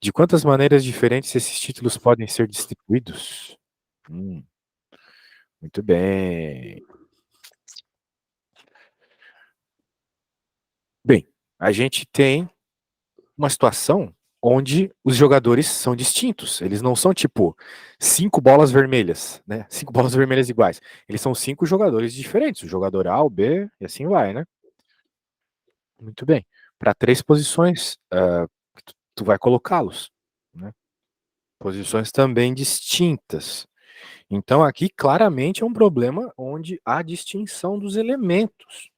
De quantas maneiras diferentes esses títulos podem ser distribuídos? Hum, muito bem. Bem, a gente tem uma situação onde os jogadores são distintos. Eles não são tipo 5 bolas vermelhas, né? 5 bolas vermelhas iguais. Eles são 5 jogadores diferentes. O jogador A, o B e assim vai, né? Muito bem. Para 3 posições, tu vai colocá-los, né? Posições também distintas. Então aqui claramente é um problema onde há distinção dos elementos.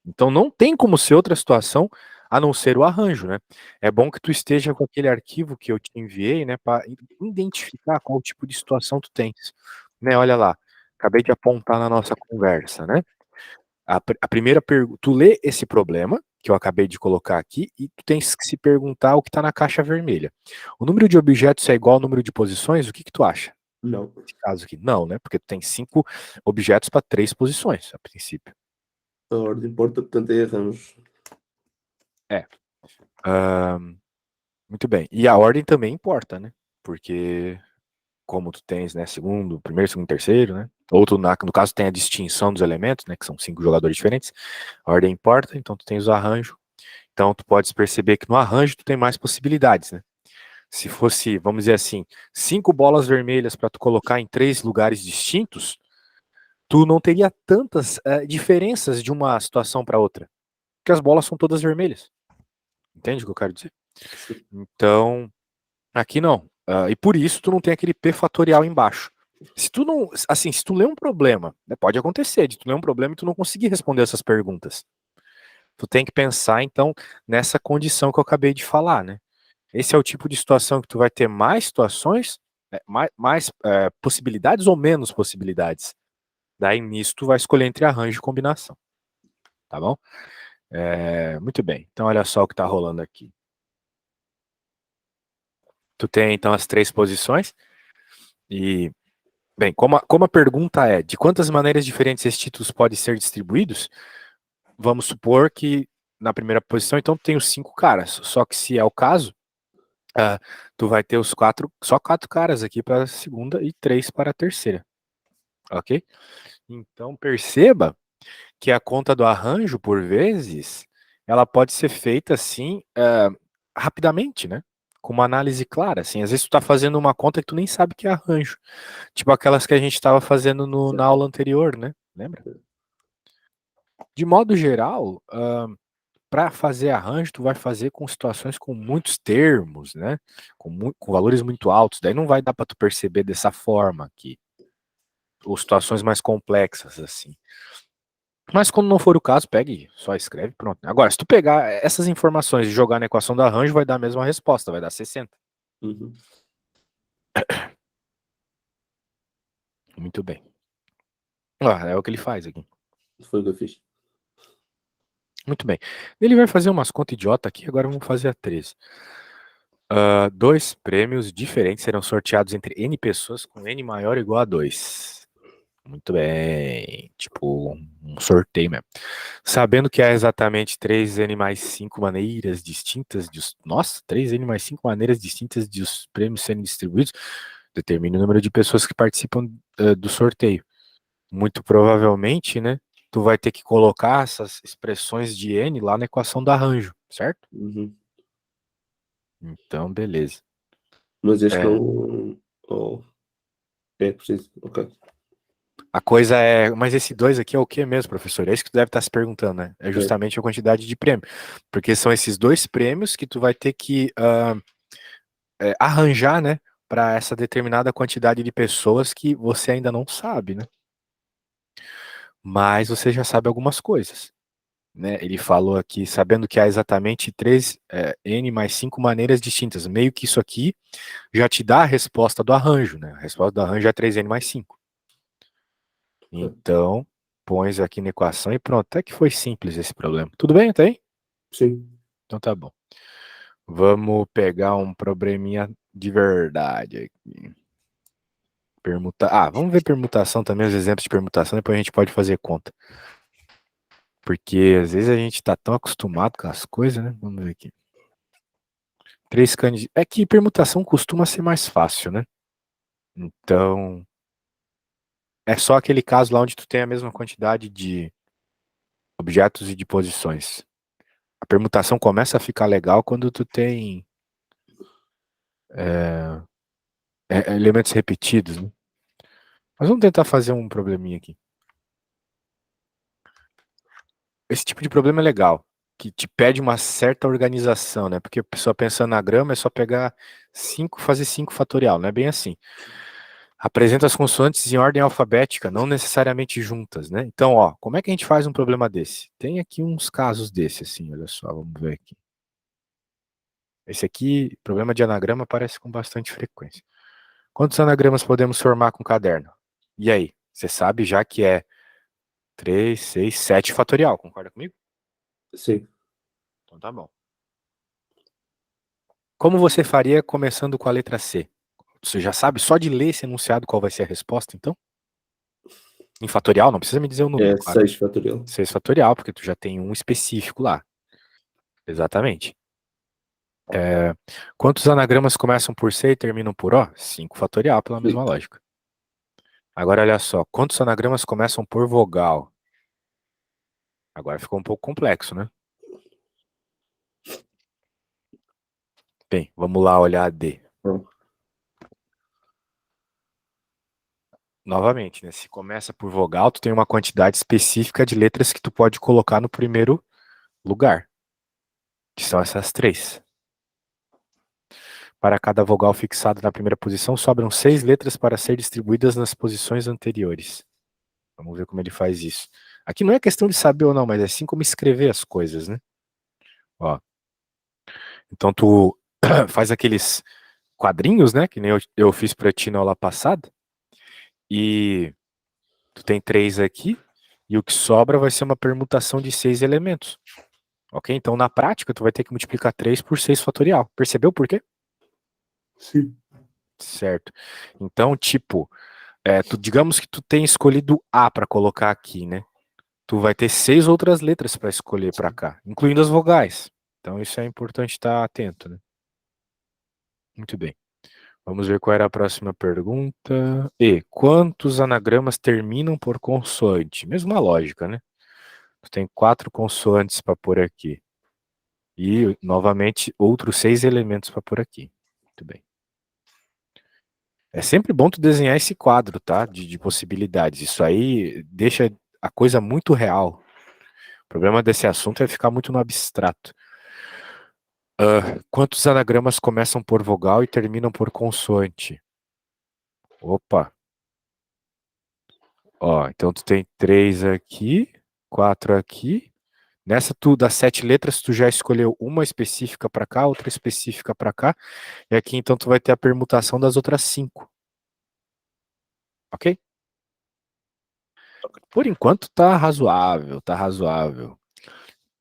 Então não tem como ser outra situação a não ser o arranjo, né? É bom que tu esteja com aquele arquivo que eu te enviei, né, para identificar qual tipo de situação tu tens, né? Olha lá, acabei de apontar na nossa conversa, né? A primeira pergunta, tu lê esse problema que eu acabei de colocar aqui e tu tens que se perguntar o que está na caixa vermelha. O número de objetos é igual ao número de posições? O que que tu acha? Não. Nesse caso aqui, não, né? Porque tu tem 5 objetos para 3 posições, a princípio. A ordem importa, portanto, é arranjos. É. Muito bem. E a ordem também importa, né? Porque como tu tens, né, segundo, primeiro, segundo, terceiro, né? Outro, no caso, tem a distinção dos elementos, né? Que são 5 jogadores diferentes. A ordem importa, então tu tens o arranjo. Então tu podes perceber que no arranjo tu tem mais possibilidades, né? Se fosse, vamos dizer assim, 5 bolas vermelhas para tu colocar em 3 lugares distintos, tu não teria tantas diferenças de uma situação para outra. Porque as bolas são todas vermelhas. Entende o que eu quero dizer? Sim. Então, aqui não. E por isso tu não tem aquele P fatorial embaixo. Se tu não, assim, se tu lê um problema, né, pode acontecer de tu ler um problema e tu não conseguir responder essas perguntas. Tu tem que pensar, então, nessa condição que eu acabei de falar, né? Esse é o tipo de situação que tu vai ter mais situações, mais possibilidades ou menos possibilidades. Daí nisso tu vai escolher entre arranjo e combinação. Tá bom? Muito bem. Então olha só o que tá rolando aqui. Tu tem então as 3 posições e, bem, como a pergunta é de quantas maneiras diferentes esses títulos podem ser distribuídos, vamos supor que na primeira posição, então tu tem os 5 caras. Só que se é o caso, uh, tu vai ter só 4 caras aqui para a segunda e 3 para a terceira. Ok? Então perceba que a conta do arranjo, por vezes, ela pode ser feita assim, rapidamente, né? Com uma análise clara, assim. Às vezes tu tá fazendo uma conta que tu nem sabe que é arranjo. Tipo aquelas que a gente estava fazendo na aula anterior, né? Lembra? De modo geral, para fazer arranjo, tu vai fazer com situações com muitos termos, né? Com valores muito altos. Daí não vai dar para tu perceber dessa forma aqui. Ou situações mais complexas, assim. Mas quando não for o caso, pegue, só escreve, pronto. Agora, se tu pegar essas informações e jogar na equação do arranjo, vai dar a mesma resposta, vai dar 60. Uhum. Muito bem. É o que ele faz aqui. Foi o que eu fiz. Muito bem. Ele vai fazer umas contas idiota aqui, agora vamos fazer a 13. 2 prêmios diferentes serão sorteados entre N pessoas com N maior ou igual a 2. Muito bem. Tipo, um sorteio mesmo. Sabendo que há exatamente 3N mais 5 maneiras distintas de os. Nossa, 3N mais 5 maneiras distintas de os prêmios serem distribuídos, determine o número de pessoas que participam do sorteio. Muito provavelmente, né? Tu vai ter que colocar essas expressões de N lá na equação do arranjo, certo? Uhum. Então, beleza. Mas este É, não. Oh, é preciso. Ok. a coisa é, mas esse 2 aqui é o que mesmo, professor? É isso que tu deve estar se perguntando, né? É É. justamente a quantidade de prêmio. Porque são esses 2 prêmios que tu vai ter que arranjar, né? Para essa determinada quantidade de pessoas que você ainda não sabe, né? Mas você já sabe algumas coisas, né? Ele falou aqui, sabendo que há exatamente 3 N mais 5 maneiras distintas. Meio que isso aqui já te dá a resposta do arranjo, né? A resposta do arranjo é 3N mais 5. Ok. Então, pões aqui na equação e pronto. Até que foi simples esse problema. Tudo bem, tá aí? Sim. Então tá bom. Vamos pegar um probleminha de verdade aqui. Vamos ver permutação também, os exemplos de permutação, depois a gente pode fazer conta. Porque às vezes a gente tá tão acostumado com as coisas, né? Vamos ver aqui. 3 candidatos. É que permutação costuma ser mais fácil, né? Então, é só aquele caso lá onde tu tem a mesma quantidade de objetos e de posições. A permutação começa a ficar legal quando tu tem elementos repetidos, né? Mas vamos tentar fazer um probleminha aqui. Esse tipo de problema é legal, que te pede uma certa organização, né? Porque a pessoa pensando na grama é só pegar 5, fazer 5 fatorial, não é bem assim. Apresenta as consoantes em ordem alfabética, não necessariamente juntas, né? Então, ó, como é que a gente faz um problema desse? Tem aqui uns casos desse, assim, olha só, vamos ver aqui. Esse aqui, problema de anagrama, aparece com bastante frequência. Quantos anagramas podemos formar com caderno? E aí? Você sabe já que é 3, 6, 7 fatorial, concorda comigo? Sim. Então tá bom. Como você faria começando com a letra C? Você já sabe só de ler esse enunciado qual vai ser a resposta, então? Em fatorial, não precisa me dizer o número, É claro. 6 fatorial. 6 fatorial, porque tu já tem um específico lá. Exatamente. Quantos anagramas começam por C e terminam por O? 5 fatorial, pela mesma lógica. Agora olha só, quantos anagramas começam por vogal? Agora ficou um pouco complexo, né? Bem, vamos lá olhar a D. Novamente, né? Se começa por vogal, tu tem uma quantidade específica de letras que tu pode colocar no primeiro lugar, que são essas 3. Para cada vogal fixada na primeira posição, sobram 6 letras para ser distribuídas nas posições anteriores. Vamos ver como ele faz isso. Aqui não é questão de saber ou não, mas é assim como escrever as coisas, né? Ó. Então tu faz aqueles quadrinhos, né? Que nem eu fiz para ti na aula passada. E tu tem 3 aqui. E o que sobra vai ser uma permutação de 6 elementos. Ok? Então na prática tu vai ter que multiplicar 3 por 6 fatorial. Percebeu por quê? Sim. Certo. Então, tipo, digamos que tu tenha escolhido A para colocar aqui, né? Tu vai ter 6 outras letras para escolher para cá, incluindo as vogais. Então isso é importante estar atento, né? Muito bem. Vamos ver qual era a próxima pergunta. E quantos anagramas terminam por consoante? Mesma lógica, né? Tu tem 4 consoantes para pôr aqui. E, novamente, outros 6 elementos para pôr aqui. Muito bem. É sempre bom tu desenhar esse quadro, tá? De possibilidades. Isso aí deixa a coisa muito real. O problema desse assunto é ficar muito no abstrato. Quantos anagramas começam por vogal e terminam por consoante? Opa. Ó, então tu tem 3 aqui, 4 aqui. Nessa das 7 letras, tu já escolheu uma específica para cá, outra específica para cá. E aqui então tu vai ter a permutação das outras 5. Ok? Por enquanto tá razoável, tá razoável.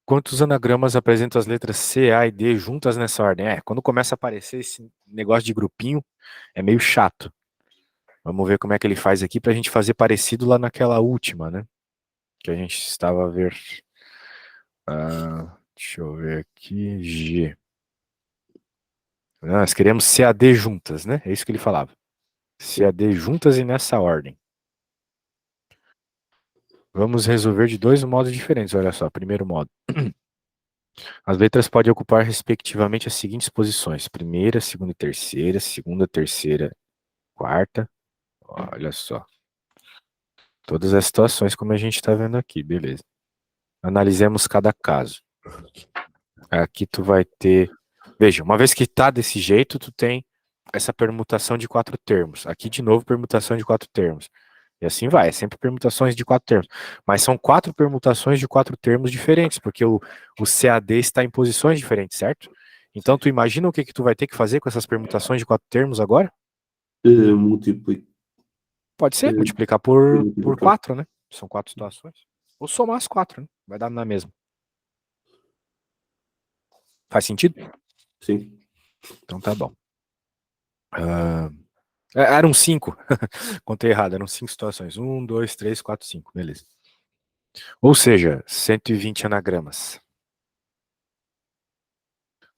Quantos anagramas apresentam as letras C, A e D juntas nessa ordem? Quando começa a aparecer esse negócio de grupinho, é meio chato. Vamos ver como é que ele faz aqui pra gente fazer parecido lá naquela última, né? Que a gente estava a ver. Deixa eu ver aqui. G. Nós queremos C, A, D juntas, né? É isso que ele falava. C, A, D juntas e nessa ordem. Vamos resolver de 2 modos diferentes. Olha só, primeiro modo. As letras podem ocupar, respectivamente, as seguintes posições: primeira, segunda e terceira, segunda, terceira, quarta. Olha só. Todas as situações como a gente está vendo aqui, beleza. Analisemos cada caso. Aqui tu vai ter... Veja, uma vez que está desse jeito, tu tem essa permutação de 4 termos. Aqui, de novo, permutação de 4 termos. E assim vai, é sempre permutações de 4 termos. Mas são 4 permutações de 4 termos diferentes, porque o CAD está em posições diferentes, certo? Então, tu imagina o que tu vai ter que fazer com essas permutações de 4 termos agora? Multiplicar. Pode ser, multiplicar por 4, né? São 4 situações. Ou somar as 4, né? Vai dar na mesma. Faz sentido? Sim. Então tá bom. Eram 5. Contei errado, eram 5 situações. 1, 2, 3, 4, 5. Beleza. Ou seja, 120 anagramas.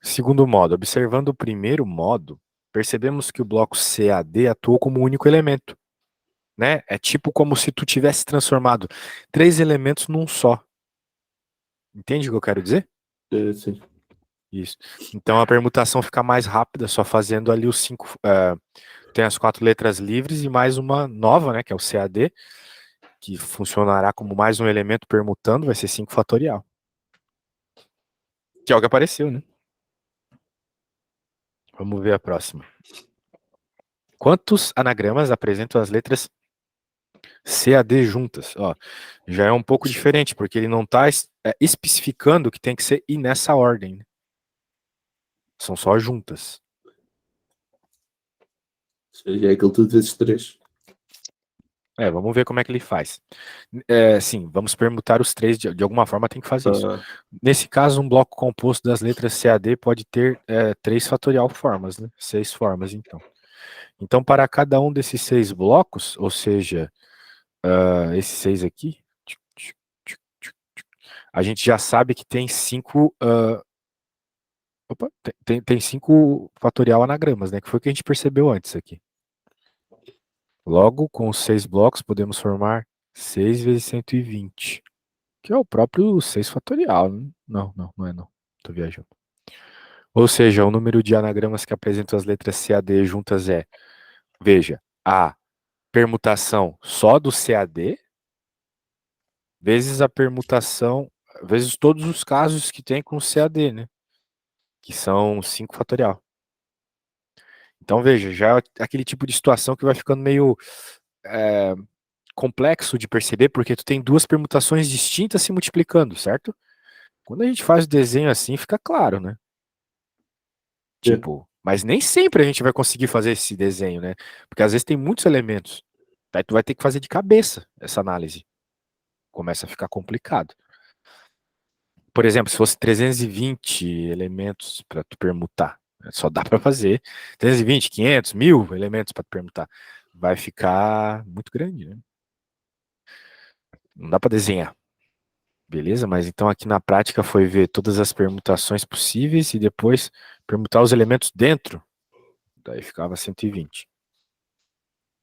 Segundo modo, observando o primeiro modo, percebemos que o bloco CAD atuou como único elemento, né? É tipo como se tu tivesse transformado três elementos num só. Entende o que eu quero dizer? Sim. Isso. Então a permutação fica mais rápida, só fazendo ali os cinco. Tem as quatro letras livres e mais uma nova, né? Que é o CAD, que funcionará como mais um elemento permutando, vai ser 5 fatorial. Que é o que apareceu, né? Vamos ver a próxima. Quantos anagramas apresentam as letras CAD juntas? Ó, já é um pouco diferente, porque ele não está especificando que tem que ser e nessa ordem, né? São só juntas. Já é aquilo tudo vezes 3. Vamos ver como é que ele faz. Sim, vamos permutar os três, de alguma forma tem que fazer isso. Nesse caso, um bloco composto das letras CAD pode ter 3 fatorial formas, né? 6 formas, então. Então, para cada um desses 6 blocos, ou seja, esses 6 aqui, a gente já sabe que tem 5 tem 5 fatorial anagramas, né? Que foi o que a gente percebeu antes aqui. Logo, com os 6 blocos, podemos formar 6 vezes 120. Que é o próprio 6 fatorial. Né? Não é não. Tô viajando. Ou seja, o número de anagramas que apresentam as letras CAD juntas é, veja, a permutação só do CAD, vezes a permutação, vezes todos os casos que tem com o CAD, né? Que são 5 fatorial. Então, veja, já é aquele tipo de situação que vai ficando meio complexo de perceber, porque tu tem duas permutações distintas se multiplicando, certo? Quando a gente faz o desenho assim, fica claro, né? Tipo, mas nem sempre a gente vai conseguir fazer esse desenho, né? Porque às vezes tem muitos elementos. Aí tu vai ter que fazer de cabeça essa análise. Começa a ficar complicado. Por exemplo, se fosse 320 elementos para tu permutar, só dá para fazer 320, 500, 1000 elementos para tu permutar. Vai ficar muito grande, né? Não dá para desenhar. Beleza? Mas então aqui na prática foi ver todas as permutações possíveis e depois permutar os elementos dentro. Daí ficava 120.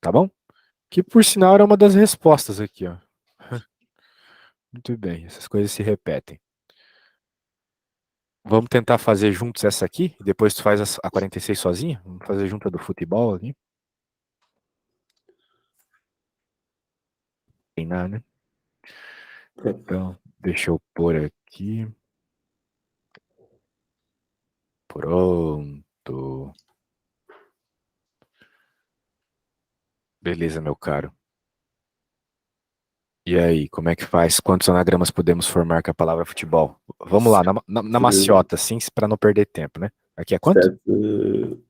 Tá bom? Que por sinal era uma das respostas aqui, ó. Muito bem, essas coisas se repetem. Vamos tentar fazer juntos essa aqui, e depois tu faz a 46 sozinha? Vamos fazer junto a do futebol aqui. Tem nada, né? Então, deixa eu pôr aqui. Pronto. Beleza, meu caro. E aí, como é que faz? Quantos anagramas podemos formar com a palavra futebol? Vamos lá, na maciota, assim, para não perder tempo, né? Aqui é quanto? Como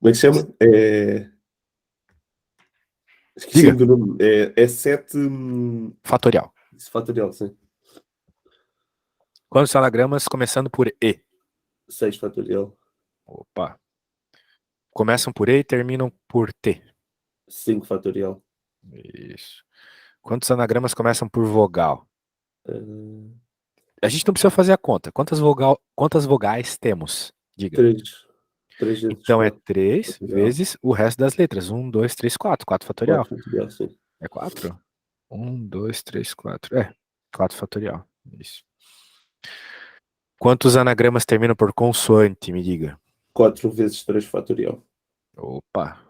é que se chama? Diga. Esqueci-me do nome. É 7 Fatorial. fatorial, sim. Quantos anagramas começando por E? 6 fatorial. Opa. Começam por E e terminam por T. 5 fatorial. Isso. Quantos anagramas começam por vogal? Uh, A gente não precisa fazer a conta. Quantas vogais temos? Diga. 3. 3 vezes Então é 4 3 fatorial. vezes o resto das letras. 1, 2, 3, 4. 4 fatorial. 4 fatorial, sim. É 4? 1, 2, 3, 4. 4 fatorial. Isso. Quantos anagramas terminam por consoante? Me diga. 4 vezes 3 fatorial. Opa.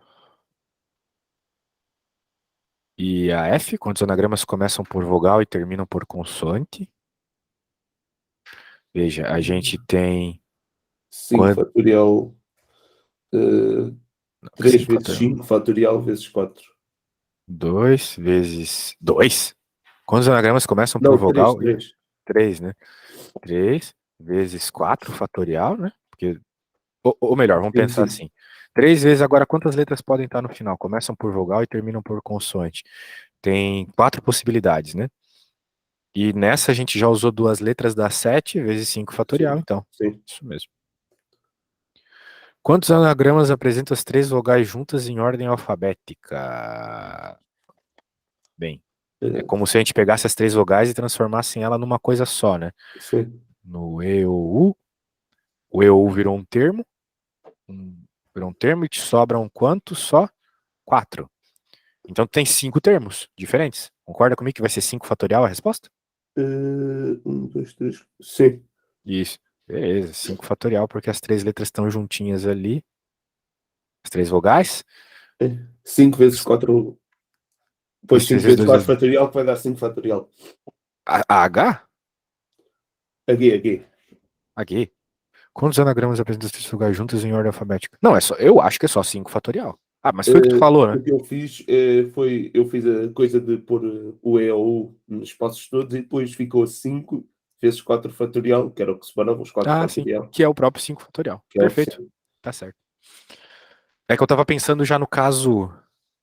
E a F? Quantos anagramas começam por vogal e terminam por consoante? Veja, a gente tem 5 fatorial. 3 5 vezes fatorial. 5 fatorial vezes 4. 2 vezes 2? Quantos anagramas começam por Não, 3, vogal? 3. 3, né? 3 vezes 4 fatorial, né? Porque, ou melhor, vamos pensar Sim. assim. 3 vezes agora, quantas letras podem estar no final? Começam por vogal e terminam por consoante. Tem 4 possibilidades, né? E nessa a gente já usou duas letras, dá 7 vezes 5 fatorial, Sim. então. Sim. Isso mesmo. Quantos anagramas apresentam as três vogais juntas em ordem alfabética? Bem, é como se a gente pegasse as três vogais e transformasse ela numa coisa só, né? Sim. No E, O, U. O EU virou um termo. Virou um termo e te sobram quanto? Só 4. Então tu tem 5 termos diferentes. Concorda comigo que vai ser 5 fatorial a resposta? 2, 3. Sim. Isso. Beleza, 5 fatorial, porque as 3 letras estão juntinhas ali. As 3 vogais. 5 vezes 4. Depois Isso, 5 3 vezes vezes 2 4 vezes. fatorial, que vai dar 5 fatorial. A H? Aqui, aqui. Aqui. Quantos anagramas apresentam as 3 vogais juntas em ordem alfabética? Não, é só. Eu acho que é só 5 fatorial. Ah, mas foi o que tu falou, né? O que eu fiz foi, eu fiz a coisa de pôr o E ou U nos espaços todos e depois ficou 5 vezes 4 fatorial, que era o que separava os 4 Ah, sim. fatorial, Que é o próprio 5 fatorial. que é o Perfeito. sim. Tá certo. É que eu tava pensando já no caso.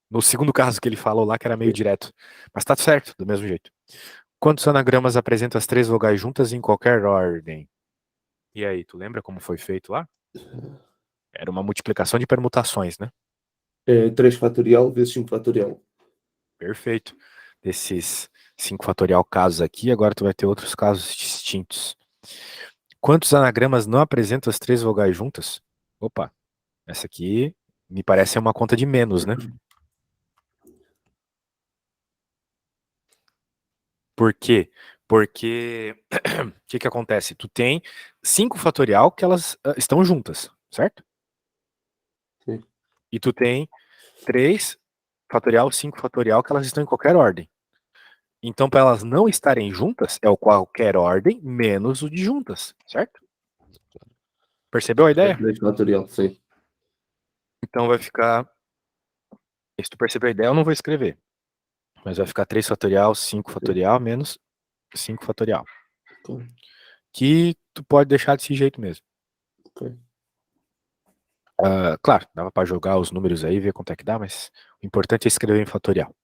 No segundo caso que ele falou lá, que era meio direto. Mas tá certo, do mesmo jeito. Quantos anagramas apresentam as 3 vogais juntas em qualquer ordem? E aí, tu lembra como foi feito lá? Era uma multiplicação de permutações, né? 3 fatorial vezes 5 fatorial. Perfeito. Desses 5 fatorial casos aqui, agora tu vai ter outros casos distintos. Quantos anagramas não apresentam as 3 vogais juntas? Opa, essa aqui me parece ser uma conta de menos, né? Por quê? Porque o que que acontece? Tu tem 5 fatorial que elas estão juntas, certo? Sim. E tu tem 3 fatorial, 5 fatorial que elas estão em qualquer ordem. Então, para elas não estarem juntas, é o qualquer ordem menos o de juntas, certo? Percebeu a É ideia? 3 fatorial, sim. Então vai ficar. Se tu percebeu a ideia, eu não vou escrever. Mas vai ficar 3 fatorial, 5 Sim. fatorial, menos 5 fatorial. Ok, Que tu pode deixar desse jeito mesmo. ok. Claro, dava para jogar os números aí, ver quanto é que dá, mas o importante é escrever em fatorial.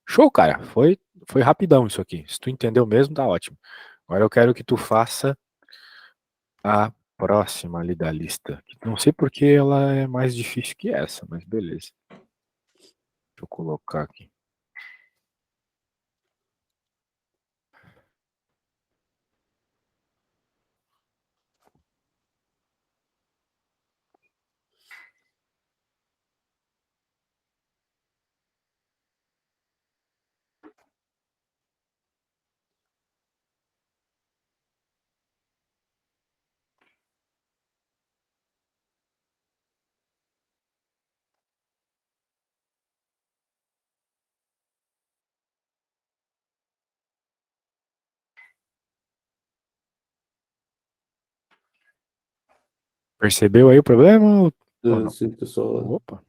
Show, cara. Foi rapidão isso aqui. Se tu entendeu mesmo, tá ótimo. Agora eu quero que tu faça a próxima ali da lista. Não sei porque ela é mais difícil que essa, mas beleza. Deixa eu colocar aqui. Percebeu aí o problema ou não? Sim, estou só. Opa.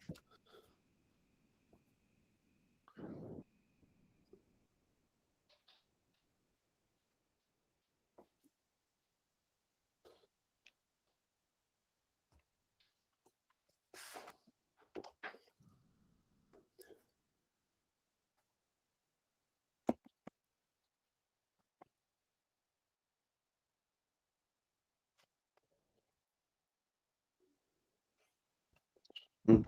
Hum.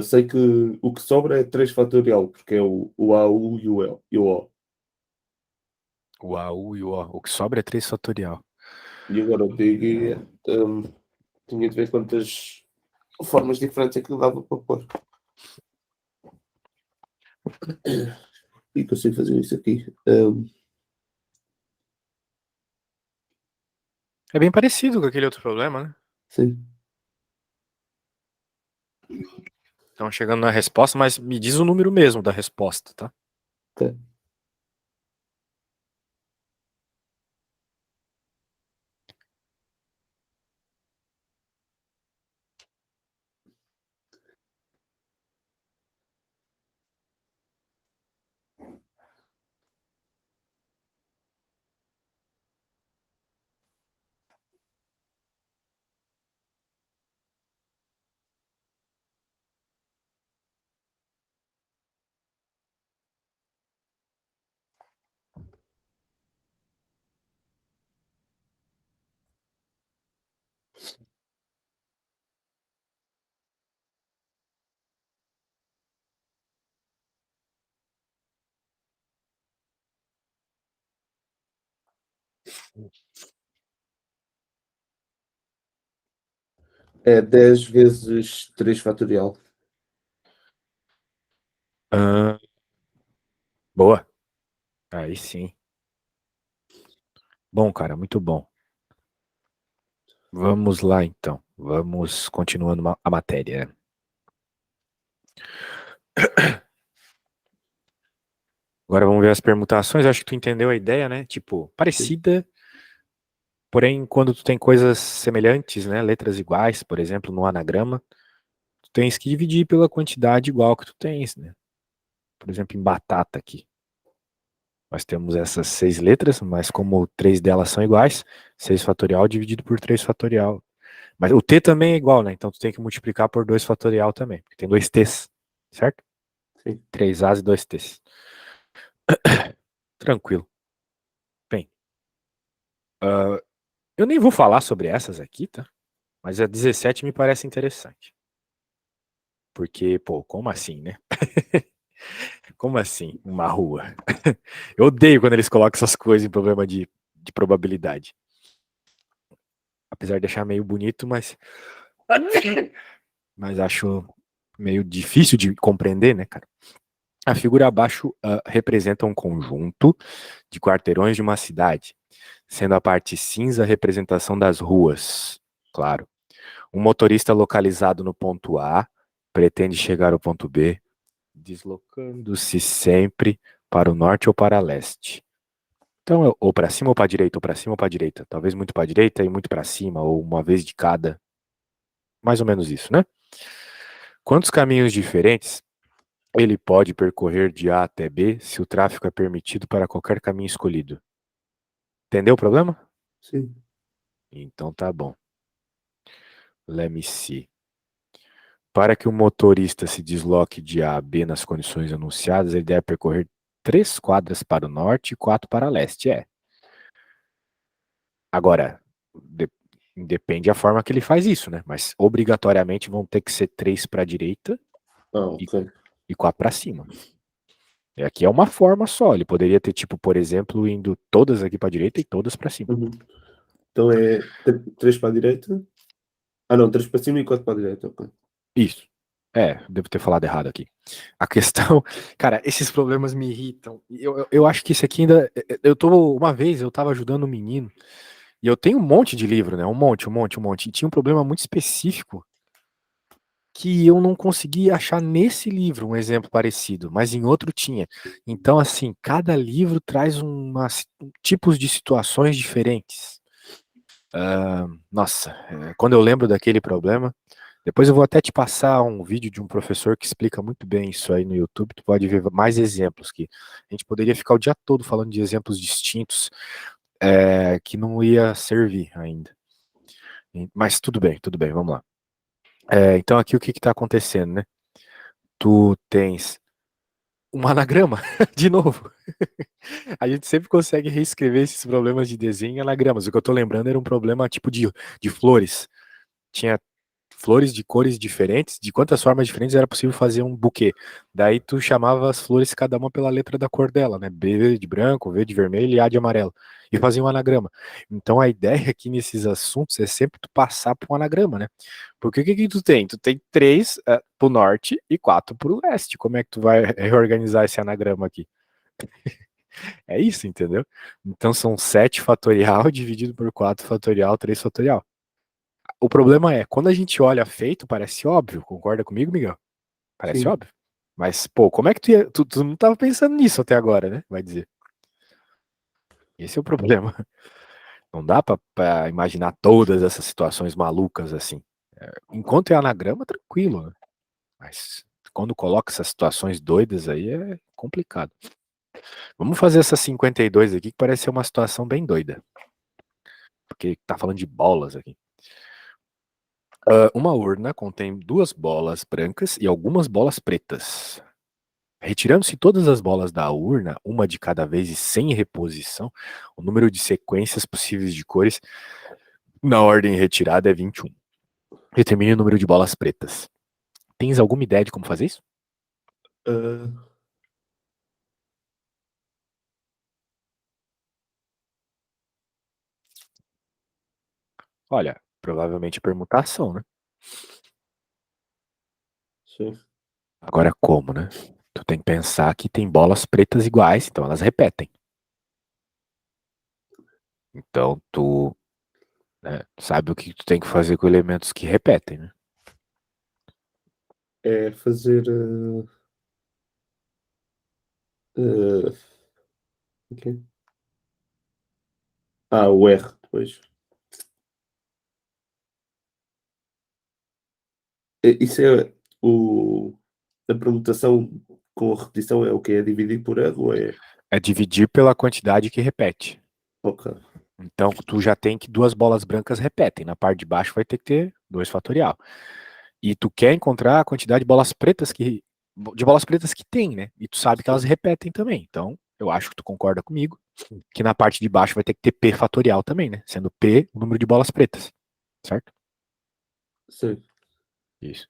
Sei que o que sobra é 3 fatorial, porque é o A, o U e o O. O AU e o O. O que sobra é 3 fatorial. E agora o PG, tinha de ver quantas formas diferentes é que dava para pôr. E consigo fazer isso aqui. É bem parecido com aquele outro problema, né? Sim. Então chegando na resposta, mas me diz o número mesmo da resposta, tá? Ok. É 10 vezes 3 fatorial. Ah, boa. Aí sim. Bom, cara, muito bom. Vamos lá, então. Vamos continuando a matéria. Agora vamos ver as permutações. Acho que tu entendeu a ideia, né? Tipo, Sim. parecida, porém, quando tu tem coisas semelhantes, né? Letras iguais, por exemplo, no anagrama, tu tens que dividir pela quantidade igual que tu tens, né? Por exemplo, em batata aqui. Nós temos essas 6 letras, mas como 3 delas são iguais, 6 fatorial dividido por 3 fatorial. Mas o t também é igual, né? Então tu tem que multiplicar por 2 fatorial também, porque tem 2 t's, certo? Sim. 3a's e 2 t's. Tranquilo. Bem, eu nem vou falar sobre essas aqui, tá? Mas a 17 me parece interessante. Porque, pô, como assim, né? Como assim, uma rua? Eu odeio quando eles colocam essas coisas em problema de probabilidade. Apesar de achar meio bonito, mas acho meio difícil de compreender, né, cara? A figura abaixo representa um conjunto de quarteirões de uma cidade, sendo a parte cinza a representação das ruas. Claro. Um motorista localizado no ponto A pretende chegar ao ponto B, deslocando-se sempre para o norte ou para leste. Então, ou para cima ou para direita, ou para cima ou para direita. Talvez muito para direita e muito para cima, ou uma vez de cada. Mais ou menos isso, né? Quantos caminhos diferentes ele pode percorrer de A até B se o tráfego é permitido para qualquer caminho escolhido? Entendeu o problema? Sim. Então tá bom. Let me see. Para que o motorista se desloque de A a B nas condições anunciadas, ele deve percorrer 3 quadras para o norte e 4 para leste. Agora, de- depende da forma que ele faz isso, né? Mas obrigatoriamente vão ter que ser 3 para a direita Ah, e, ok. e 4 para cima. E aqui é uma forma só. Ele poderia ter, tipo, por exemplo, indo todas aqui para a direita e todas para cima. Uhum. Então é 3 para a direita. Ah, não, 3 para cima e 4 para a direita. Ok. Isso. É, devo ter falado errado aqui. A questão, cara, esses problemas me irritam. Eu acho que isso aqui ainda. Uma vez eu tava ajudando um menino, e eu tenho um monte de livro, né? Um monte, um monte, um monte. E tinha um problema muito específico que eu não consegui achar nesse livro um exemplo parecido, mas em outro tinha. Então, assim, cada livro traz tipos de situações diferentes. Nossa, quando eu lembro daquele problema, depois eu vou até te passar um vídeo de um professor que explica muito bem isso aí no YouTube. Tu pode ver mais exemplos que a gente poderia ficar o dia todo falando de exemplos distintos, que não ia servir ainda. Mas tudo bem, vamos lá. Então aqui o que está acontecendo, né? Tu tens um anagrama, de novo. A gente sempre consegue reescrever esses problemas de desenho em anagramas. O que eu tô lembrando era um problema tipo de flores. Tinha flores de cores diferentes, de quantas formas diferentes era possível fazer um buquê. Daí tu chamava as flores cada uma pela letra da cor dela, né? B de branco, V de vermelho e A de amarelo. E fazia um anagrama. Então a ideia aqui nesses assuntos é sempre tu passar por um anagrama, né? Porque o que que tu tem? Tu tem 3 pro norte e 4 pro leste. Como é que tu vai reorganizar esse anagrama aqui? É isso, entendeu? Então são 7 fatorial dividido por 4 fatorial, 3 fatorial. O problema é, quando a gente olha feito, parece óbvio. Concorda comigo, Miguel? Parece Sim. óbvio. Mas, pô, como é que tu não tava pensando nisso até agora, né? Vai dizer. Esse é o problema. Não dá pra imaginar todas essas situações malucas assim. Enquanto é anagrama, tranquilo, né? Mas quando coloca essas situações doidas aí é complicado. Vamos fazer essa 52 aqui, que parece ser uma situação bem doida. Porque tá falando de bolas aqui. Uma urna contém 2 bolas brancas e algumas bolas pretas. Retirando-se todas as bolas da urna, uma de cada vez e sem reposição, o número de sequências possíveis de cores na ordem retirada é 21. Determine o número de bolas pretas. Tens alguma ideia de como fazer isso? Ah, Olha, provavelmente permutação, né? Sim. Agora como, né? Tu tem que pensar que tem bolas pretas iguais, então elas repetem. Então tu, né, sabe o que tu tem que fazer com elementos que repetem, né? É fazer. Uh, ok. Ah, o R depois. Isso é o. A permutação com a repetição é o que? É dividir por R ou é. É dividir pela quantidade que repete. Ok. Então tu já tem que duas bolas brancas repetem. Na parte de baixo vai ter que ter 2 fatorial. E tu quer encontrar a quantidade de bolas pretas que tem, né? E tu sabe que elas Sim. repetem também. Então, eu acho que tu concorda comigo que na parte de baixo vai ter que ter P fatorial também, né? Sendo P o número de bolas pretas, certo? Sim. Isso.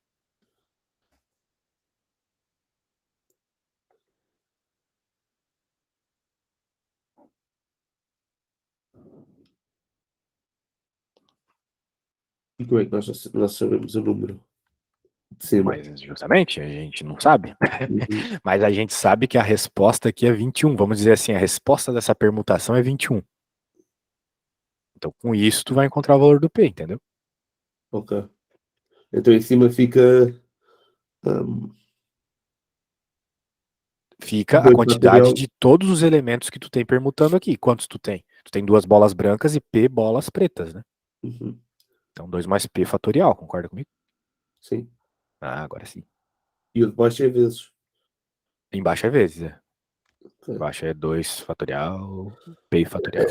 E como é que nós sabemos o número de cima? Mas justamente a gente não sabe. Uhum. Mas a gente sabe que a resposta aqui é 21. Vamos dizer assim, a resposta dessa permutação é 21. Então, com isso, tu vai encontrar o valor do P, entendeu? Ok. Então em cima fica um, Fica a 2 quantidade fatorial. de todos os elementos que tu tem permutando aqui. Quantos tu tem? Tu tem duas bolas brancas e P bolas pretas, né? Uhum. Então 2 mais P fatorial, concorda comigo? Sim. Ah, agora sim. E o de baixo é vezes. Embaixo é vezes, é. Ok. Embaixo é 2 fatorial, P fatorial.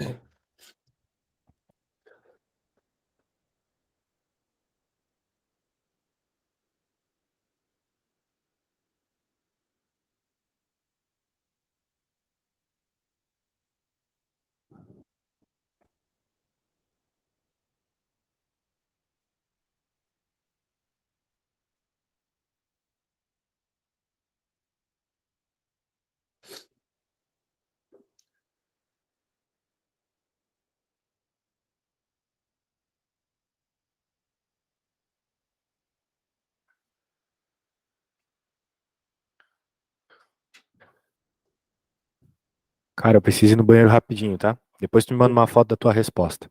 Cara, eu preciso ir no banheiro rapidinho, tá? Depois tu me manda uma foto da tua resposta.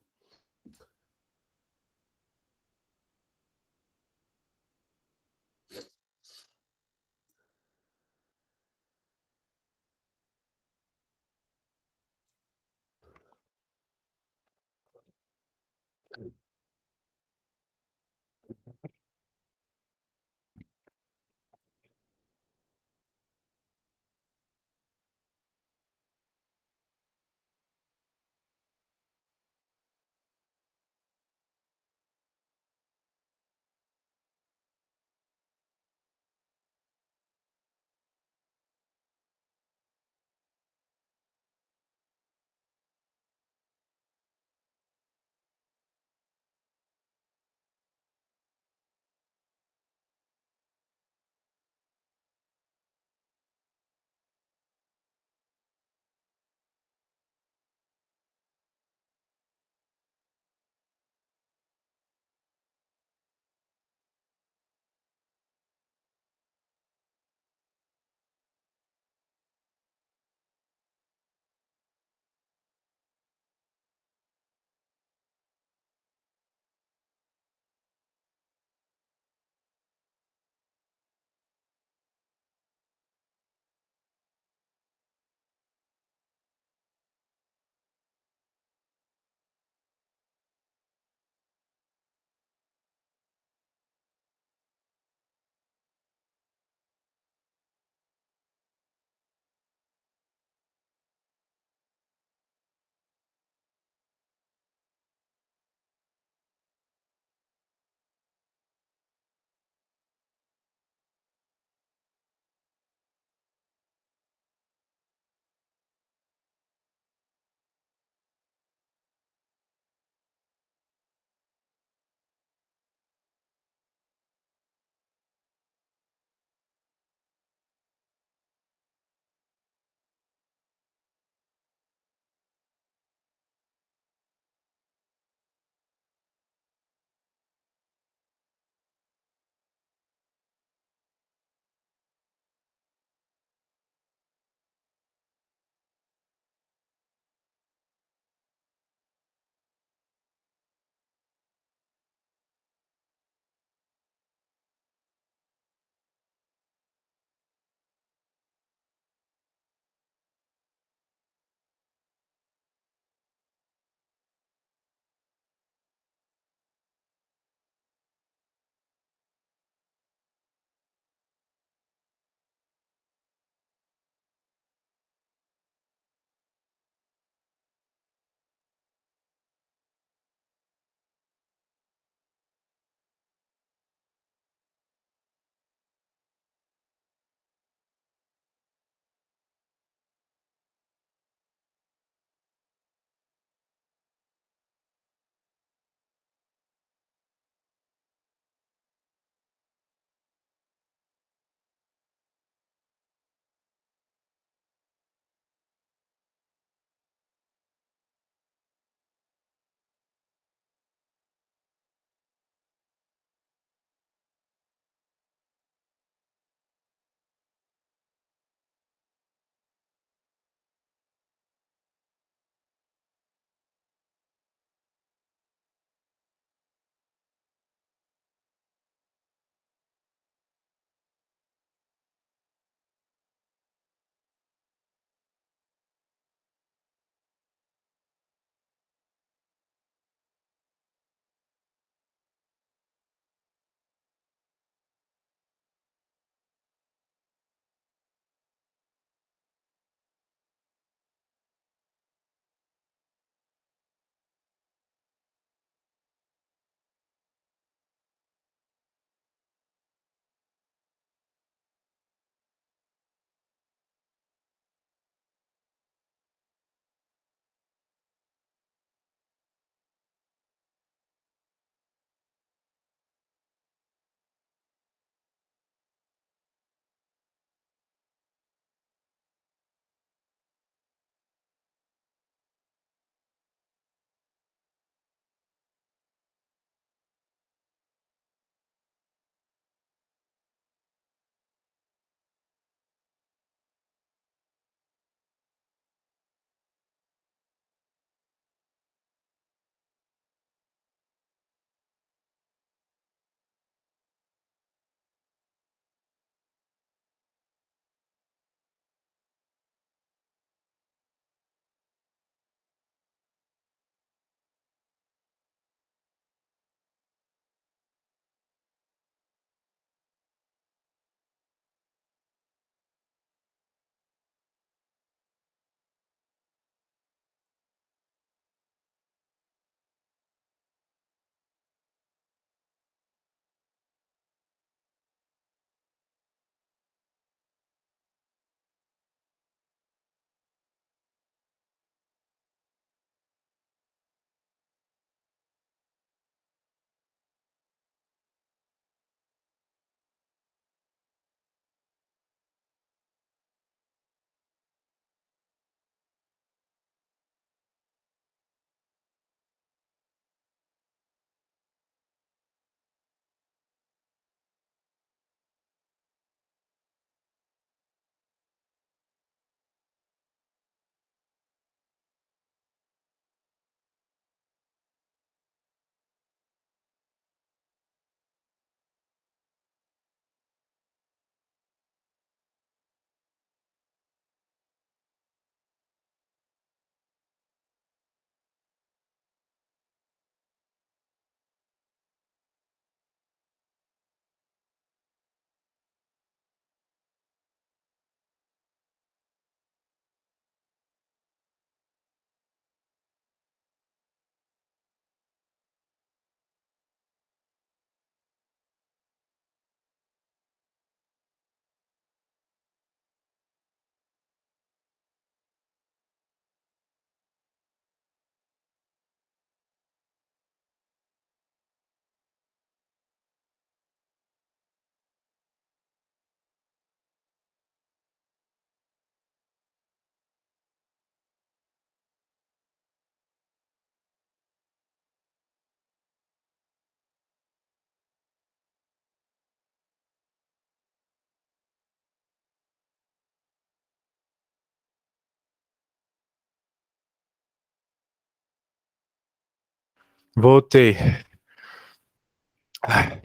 Voltei.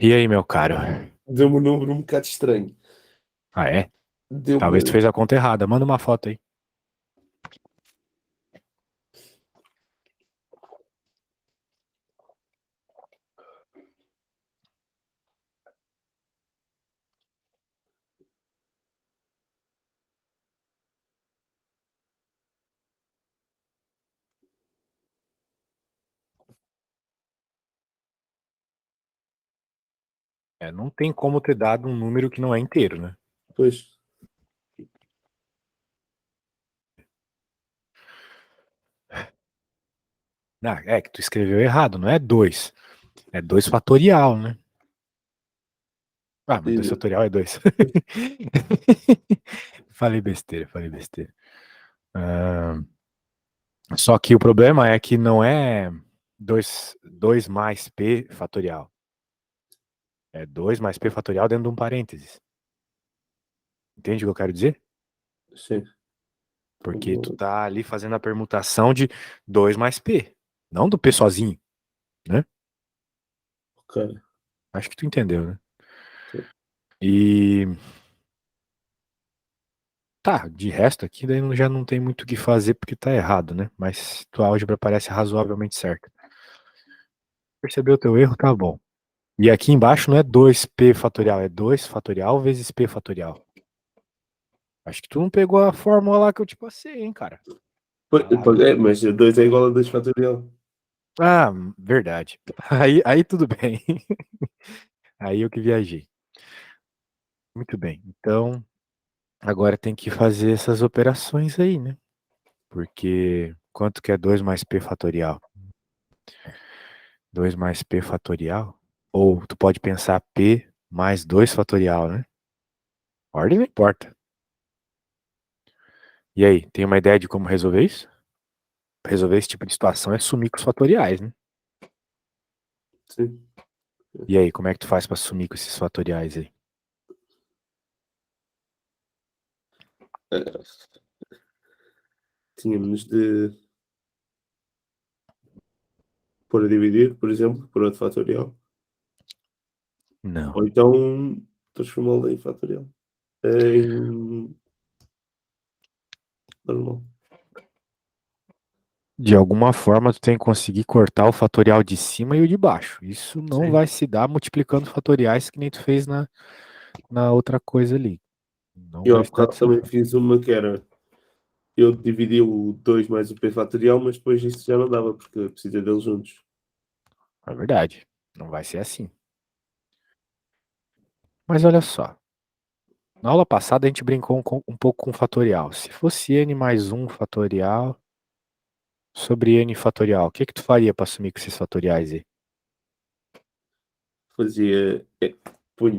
E aí, meu caro? Deu-me um número um bocado estranho. Ah, é? Talvez tu Deu-me. fez a conta errada. Manda uma foto aí. É, não tem como ter dado um número que não é inteiro, né? Pois. Ah, é que tu escreveu errado, não é 2. É 2 fatorial, né? Ah, mas 2 E- fatorial é 2. Falei besteira, falei besteira. Ah, só que o problema é que não é 2 mais P fatorial. É 2 mais P fatorial dentro de um parênteses. Entende o que eu quero dizer? Sim. Porque tu tá ali fazendo a permutação de 2 mais P. Não do P sozinho, né? Ok. Acho que tu entendeu, né? Sim. E tá, de resto aqui daí já não tem muito o que fazer porque tá errado, né? Mas tua álgebra parece razoavelmente certa. Percebeu o teu erro, tá bom. E aqui embaixo não é 2p fatorial, é 2 fatorial vezes p fatorial. Acho que tu não pegou a fórmula lá que eu te passei, hein, cara. Pois, Ah lá, ó. mas 2 é igual a 2 fatorial. Ah, verdade. Aí tudo bem. Aí eu que viajei. Muito bem. Então, agora tem que fazer essas operações aí, né? Porque quanto que é 2 mais p fatorial? 2 mais p fatorial? Ou tu pode pensar p mais 2 fatorial, né? Ordem não importa. E aí, tem uma ideia de como resolver isso? Resolver esse tipo de situação é sumir com os fatoriais, né? Sim. E aí, como é que tu faz pra sumir com esses fatoriais aí? Eh, Tínhamos de pôr a dividir, por exemplo, por outro fatorial. Não. Ou então transformá-lo em fatorial. Em normal. De alguma forma, tu tem que conseguir cortar o fatorial de cima e o de baixo. Isso não Sim. vai se dar multiplicando fatoriais que nem tu fez na outra coisa ali. Não Eu vai há se dar bocado dessa também forma. fiz uma que era. Eu dividi o 2 mais o p fatorial, mas depois isso já não dava, porque precisa deles juntos. É verdade. Não vai ser assim. Mas olha só. Na aula passada a gente brincou um pouco com fatorial. Se fosse n mais 1 fatorial sobre n fatorial, o que que tu faria para assumir com esses fatoriais aí? Fazia.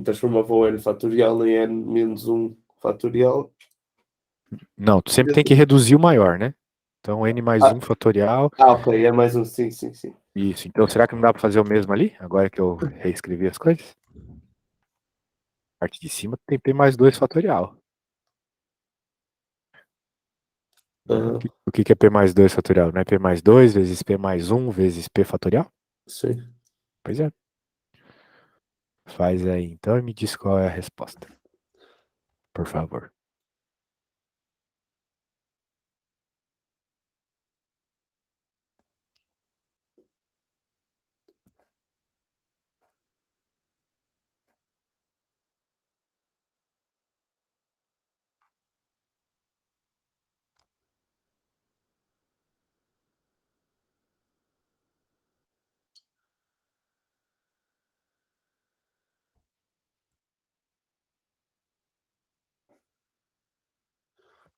Transformava o n fatorial em n menos um fatorial. Não, tu sempre tem que reduzir o maior, né? Então n mais Ah, 1 fatorial. ok, é mais um. Sim, sim, sim. Isso. Então será que não dá para fazer o mesmo ali? Agora que eu reescrevi as coisas? Parte de cima tem p mais 2 fatorial. Né? Ah, O que que é p mais 2 fatorial? Não é p mais 2 vezes p mais 1 vezes p fatorial? sim. Pois é. Faz aí então e me diz qual é a resposta, por favor.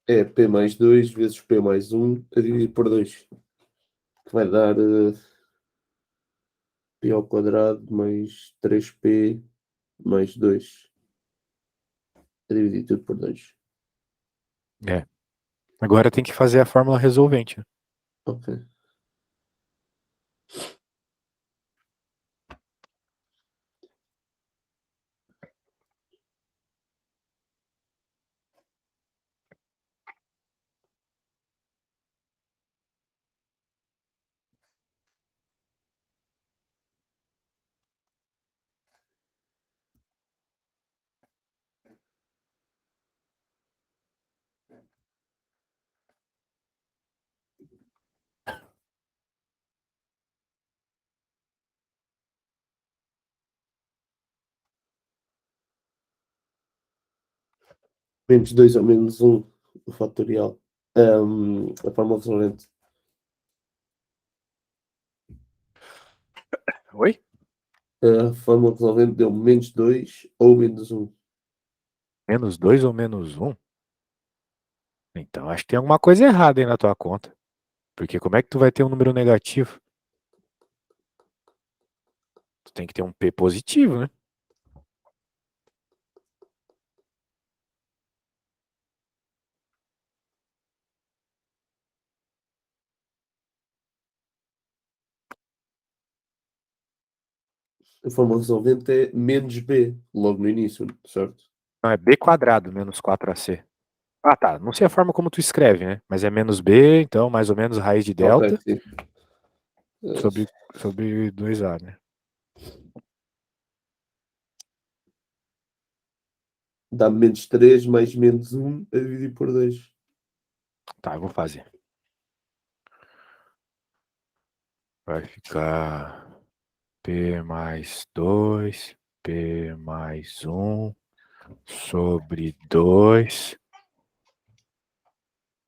É p mais 2 vezes p mais um a dividir por 2, que vai dar p ao quadrado mais 3p mais 2 a dividir tudo por 2. É. Agora tem que fazer a fórmula resolvente, né? Ok. Menos 2 ou menos 1, o fatorial. A fórmula resolvente. Oi? A fórmula resolvente deu menos 2 ou menos 1. Menos 2 ou menos um? Então acho que tem alguma coisa errada aí na tua conta. Porque como é que tu vai ter um número negativo? Tu tem que ter um P positivo, né? A fórmula resolvente é menos B, logo no início, certo? Não, é B quadrado menos 4AC. Ah, tá. Não sei a forma como tu escreve, né? Mas é menos B, então mais ou menos raiz de Ok, delta sim. sobre 2A, né? Dá menos 3 mais menos 1 a dividir por 2. Tá, eu vou fazer. Vai ficar P mais 2, P mais 1 sobre 2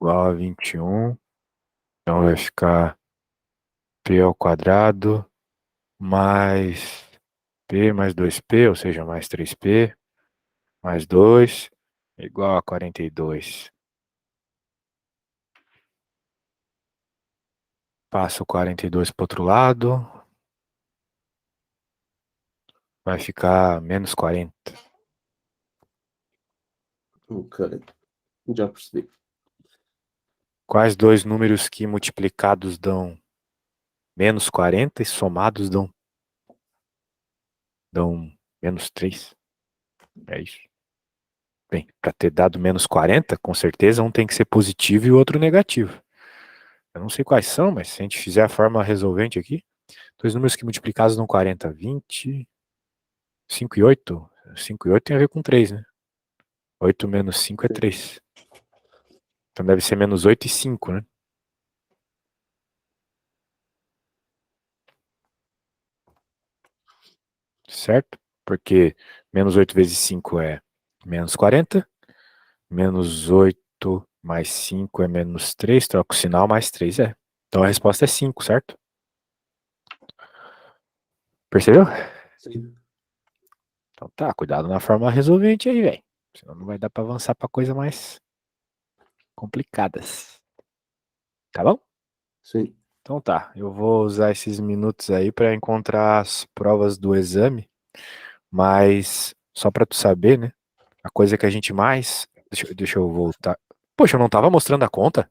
igual a 21. Então vai ficar P ao quadrado mais P mais 2P, ou seja, mais 3P, mais 2, igual a 42. Passo o 42 para o outro lado, vai ficar menos 40. Ok, já percebi. Quais dois números que multiplicados dão menos 40 e somados dão menos 3? É isso. Bem, para ter dado menos 40, com certeza um tem que ser positivo e o outro negativo. Eu não sei quais são, mas se a gente fizer a forma resolvente aqui, dois números que multiplicados dão 40, 20, 5 e 8. 5 e 8 tem a ver com 3, né? 8 menos 5 é 3. Então deve ser menos 8 e 5, né? Certo? Porque menos 8 vezes 5 é menos 40. Menos 8 mais 5 é menos 3. Troca o sinal, mais 3 é. Então a resposta é 5, certo? Percebeu? Sim. Então tá, cuidado na forma resolvente aí, velho. Senão não vai dar pra avançar pra coisas mais complicadas. Tá bom? Sim. Então tá, eu vou usar esses minutos aí pra encontrar as provas do exame, mas só pra tu saber, né? A coisa que a gente mais. Deixa eu voltar. Poxa, eu não tava mostrando a conta?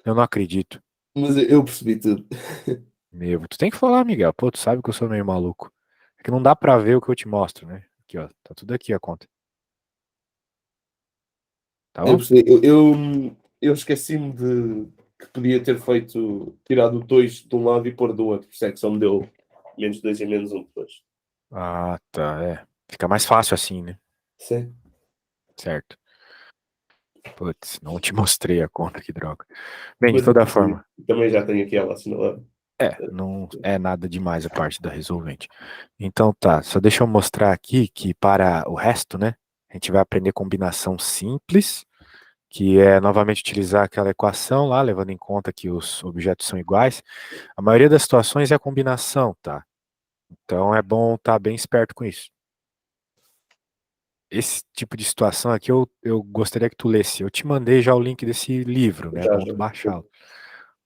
Eu não acredito. Mas eu percebi tudo. Meu, tu tem que falar, Miguel. Pô, tu sabe que eu sou meio maluco. É que não dá pra ver o que eu te mostro, né? Aqui, ó. Tá tudo aqui a conta. Tá Eu bom? percebi. Eu esqueci-me de que podia ter feito, tirado 2 de um lado e pôr do outro. Por isso é que só me deu menos 2 e menos 1 depois. Ah, tá. É. Fica mais fácil assim, né? Sim. Certo. Putz, não te mostrei a conta, que droga. Bem, de Mas eu toda percebi. forma, Também já tenho aqui ela assinalada. não é nada demais a parte da resolvente. Então tá, só deixa eu mostrar aqui que para o resto, né, a gente vai aprender combinação simples, que é novamente utilizar aquela equação lá, levando em conta que os objetos são iguais. A maioria das situações é a combinação, tá? Então é bom estar bem esperto com isso. Esse tipo de situação aqui eu gostaria que tu lesse. Eu te mandei já o link desse livro, né? É Já, bom já. tu baixá-lo.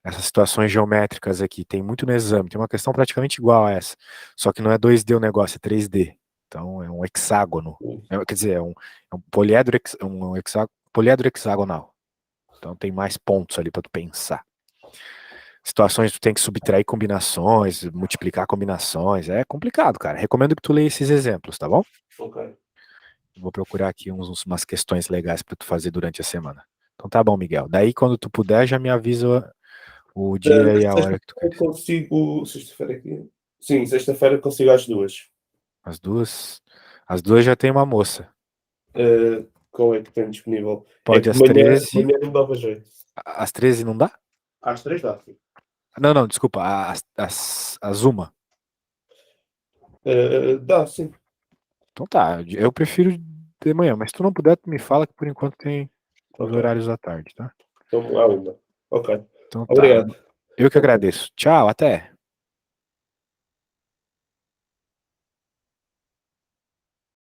Essas situações geométricas aqui, tem muito no exame. Tem uma questão praticamente igual a essa. Só que não é 2D o negócio, é 3D. Então é um hexágono. Quer dizer, é um poliedro, poliedro hexagonal. Então tem mais pontos ali para tu pensar. Situações que tu tem que subtrair combinações, multiplicar combinações. É complicado, cara. Recomendo que tu leia esses exemplos, tá bom? Ok. Vou procurar aqui umas questões legais para tu fazer durante a semana. Então tá bom, Miguel. Daí quando tu puder, já me avisa o dia e a hora que tu Sexta-feira queres. consigo. Sexta-feira aqui? Sim, sexta-feira consigo às 2. As duas. As duas já tem uma moça. Qual é que tem disponível? É Pode que às 13. de manhã não dava jeito. Às 13 não dá? Às 3 dá, sim. Não, não, desculpa. Às uma. Dá, sim. Então tá. Eu prefiro de manhã, mas se tu não puder, tu me fala que por enquanto tem os Ok. horários da tarde, tá? Então, à 1. Ok. Então tá. Obrigado. Eu que agradeço. Tchau, até.